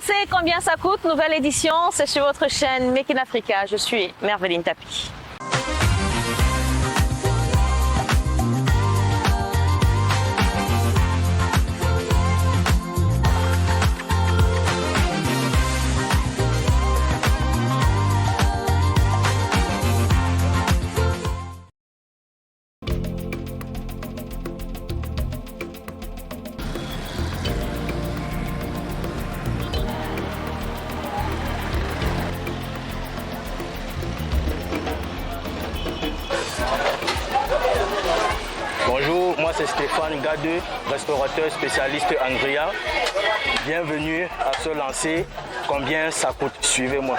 pensez combien ça coûte? Nouvelle édition, c'est sur votre chaîne Make in Africa. Je suis Merveline Tapi. Bonjour, moi c'est Stéphane Gadeux, restaurateur spécialiste en grillade. Bienvenue à se lancer. Combien ça coûte? Suivez-moi.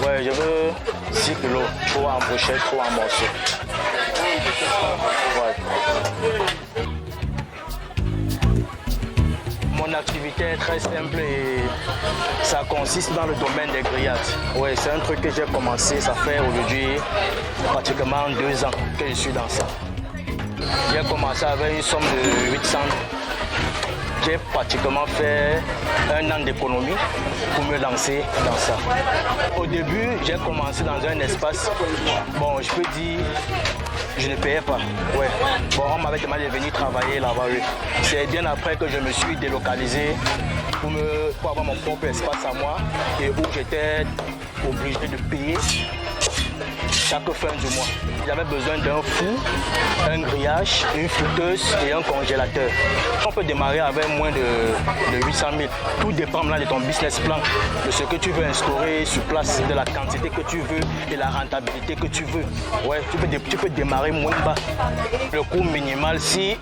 Ouais, je veux 6 kilos, 3 en brochette, 3 en morceaux. Ouais. Mon activité est très simple et ça consiste dans le domaine des grillades. Oui, c'est un truc que j'ai commencé, ça fait aujourd'hui pratiquement 2 ans que je suis dans ça. J'ai commencé avec une somme de 800. J'ai pratiquement fait 1 an d'économie pour me lancer dans ça. Au début, j'ai commencé dans un espace, bon, je peux dire, je ne payais pas. Ouais. Bon, on m'avait demandé de venir travailler là-bas. Oui. C'est bien après que je me suis délocalisé pour avoir mon propre espace à moi et où j'étais obligé de payer chaque fin du mois. J'avais besoin d'un four, un grillage, une friteuse et un congélateur. On peut démarrer avec moins de 800 000. Tout dépend là de ton business plan, de ce que tu veux instaurer sur place, de la quantité que tu veux et la rentabilité que tu veux. Ouais, tu peux démarrer moins bas. Le coût minimal, si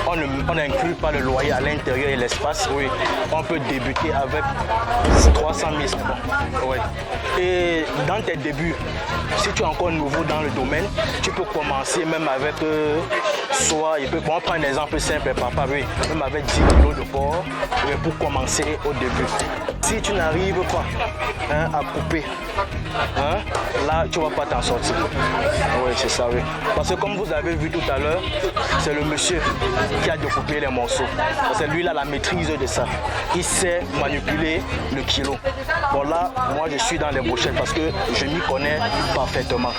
on n'inclut pas le loyer à l'intérieur et l'espace, oui, on peut débuter avec 300 000, c'est bon. Ouais. Et dans tes débuts, si tu es encore nouveau dans le domaine, tu peux commencer même avec on prend un exemple simple, papa, oui, même avec 10 kilos de porc, oui, pour commencer au début. Si tu n'arrives pas à couper, là, tu ne vas pas t'en sortir. Oui, c'est ça, oui. Parce que comme vous avez vu tout à l'heure, c'est le monsieur qui a découpé les morceaux. C'est lui là la maîtrise de ça. Il sait manipuler le kilo. Bon là, moi je suis dans les brochettes parce que je m'y connais parfaitement.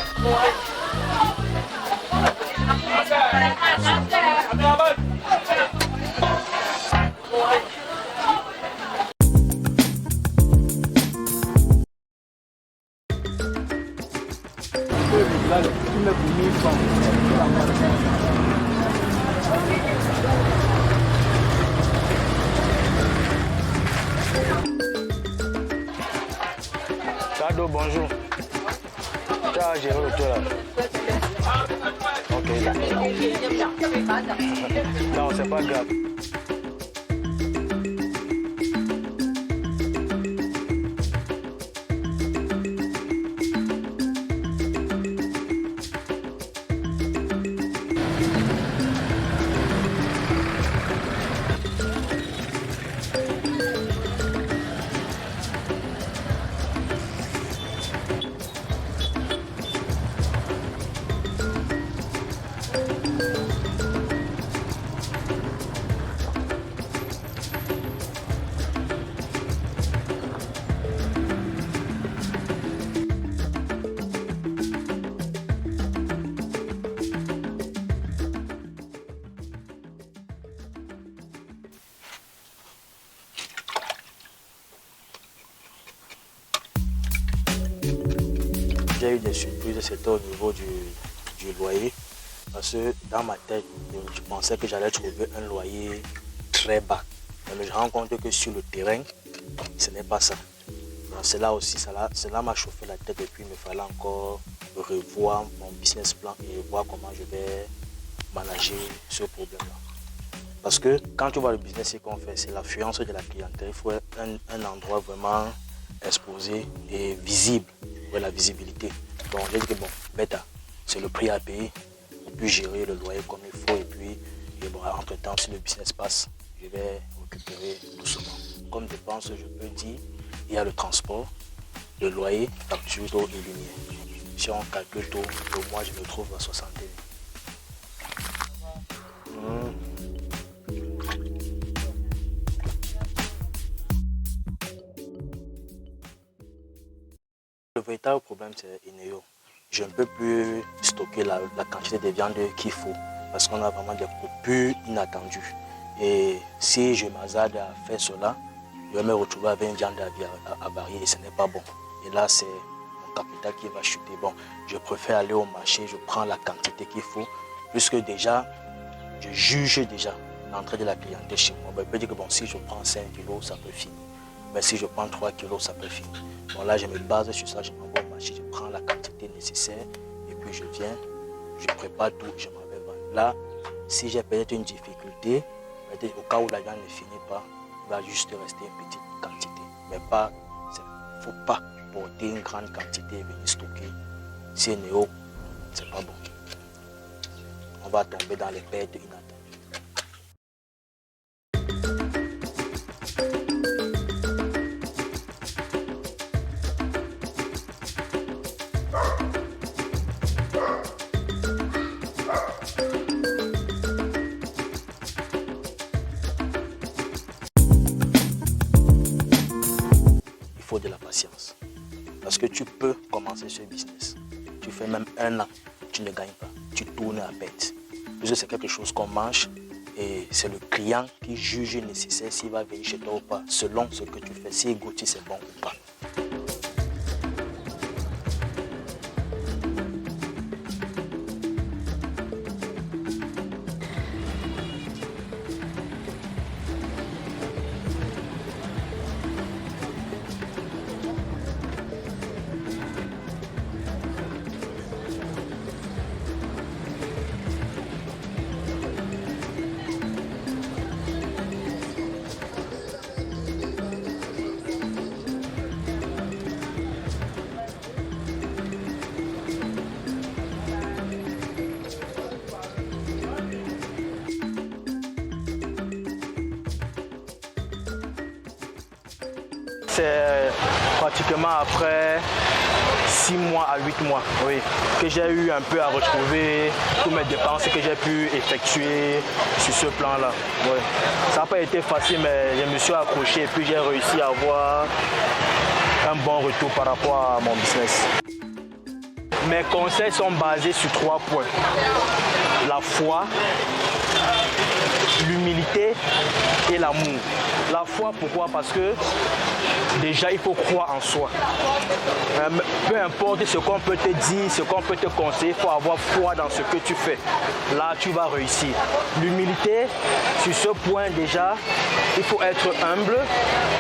Cado, bonjour. Tu as géré le tour là. Ok, là. Non, c'est pas grave. J'ai eu des surprises, c'était au niveau du loyer. Parce que dans ma tête, je pensais que j'allais trouver un loyer très bas. Mais je rends compte que sur le terrain, ce n'est pas ça. Donc cela aussi, cela m'a chauffé la tête et puis il me fallait encore revoir mon business plan et voir comment je vais manager ce problème-là. Parce que quand tu vois le business qu'on fait, c'est l'affluence de la clientèle. Il faut un endroit vraiment exposé et visible. La visibilité. Donc j'ai dit que bon, bêta, c'est le prix à payer pour puis gérer le loyer comme il faut et puis bon, entre temps si le business passe, je vais récupérer doucement. Comme dépense, je peux dire, il y a le transport, le loyer, facture d'eau et lumière. Si on calcule tout, au mois, je me trouve à 60 000. Le véritable problème, c'est Ineo. Je ne peux plus stocker la quantité de viande qu'il faut parce qu'on a vraiment des coupures inattendues. Et si je m'hazarde à faire cela, je vais me retrouver avec une viande avariée et ce n'est pas bon. Et là, c'est mon capital qui va chuter. Bon, je préfère aller au marché, je prends la quantité qu'il faut, puisque déjà, je juge déjà l'entrée de la clientèle chez moi. Ben, je peux dire que bon, si je prends 5 kilos, ça peut finir. Mais si je prends 3 kilos, ça peut finir. Bon, là, je me base sur ça, je m'envoie au marché, je prends la quantité nécessaire et puis je viens, je prépare tout, je m'en vais vendre. Là, si j'ai peut-être une difficulté, au cas où la viande ne finit pas, il va juste rester une petite quantité. Mais pas, il ne faut pas porter une grande quantité et venir stocker. Si c'est néo, c'est pas bon. On va tomber dans les pertes inattendues. De la patience. Parce que tu peux commencer ce business. Tu fais même 1 an, tu ne gagnes pas. Tu tournes à perte. Parce que c'est quelque chose qu'on mange et c'est le client qui juge nécessaire s'il va venir chez toi ou pas, selon ce que tu fais, si goûte, si c'est bon ou pas. C'est pratiquement après 6 mois à 8 mois, oui, que j'ai eu un peu à retrouver toutes mes dépenses que j'ai pu effectuer sur ce plan-là. Oui. Ça n'a pas été facile, mais je me suis accroché et puis j'ai réussi à avoir un bon retour par rapport à mon business. Mes conseils sont basés sur 3 points. La foi, l'humilité et l'amour. La foi, pourquoi? Parce que déjà, il faut croire en soi. Peu importe ce qu'on peut te dire, ce qu'on peut te conseiller, il faut avoir foi dans ce que tu fais. Là, tu vas réussir. L'humilité, sur ce point déjà, il faut être humble,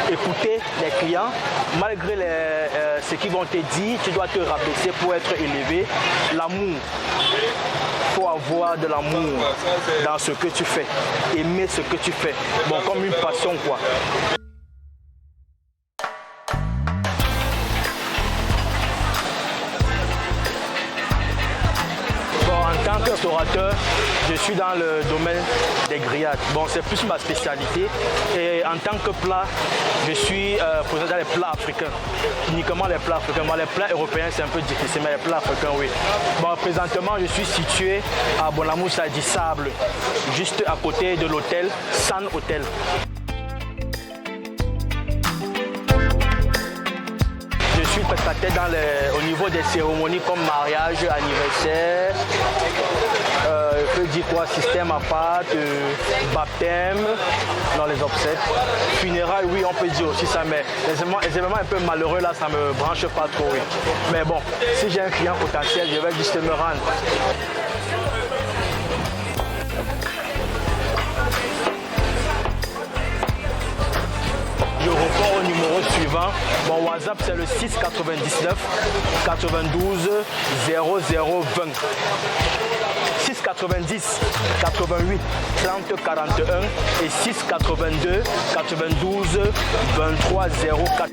écouter les clients. Malgré ce qu'ils vont te dire, tu dois te rabaisser pour être élevé. L'amour. Il faut avoir de l'amour dans ce que tu fais. Aimer ce que tu fais. Bon, comme une passion, quoi. En tant que restaurateur, je suis dans le domaine des grillades. Bon, c'est plus ma spécialité. Et en tant que plat, je suis présent dans les plats africains. Uniquement les plats africains. Bon, les plats européens, c'est un peu difficile, mais les plats africains, oui. Bon, présentement, je suis situé à Bonamoussa du Sable, juste à côté de l'hôtel San Hotel. Je suis prestataire au niveau des cérémonies comme mariage, anniversaire, je peux dire quoi, système à pâte, baptême, dans les obsèques. Funérailles, oui, on peut dire aussi ça, mais les événements un peu malheureux, là, ça ne me branche pas trop, oui. Mais bon, si j'ai un client potentiel, je vais juste me rendre. Je réponds au numéro suivant. Mon WhatsApp, c'est le 699 92 0020. 690 88 30 41 et 682 92 23 04.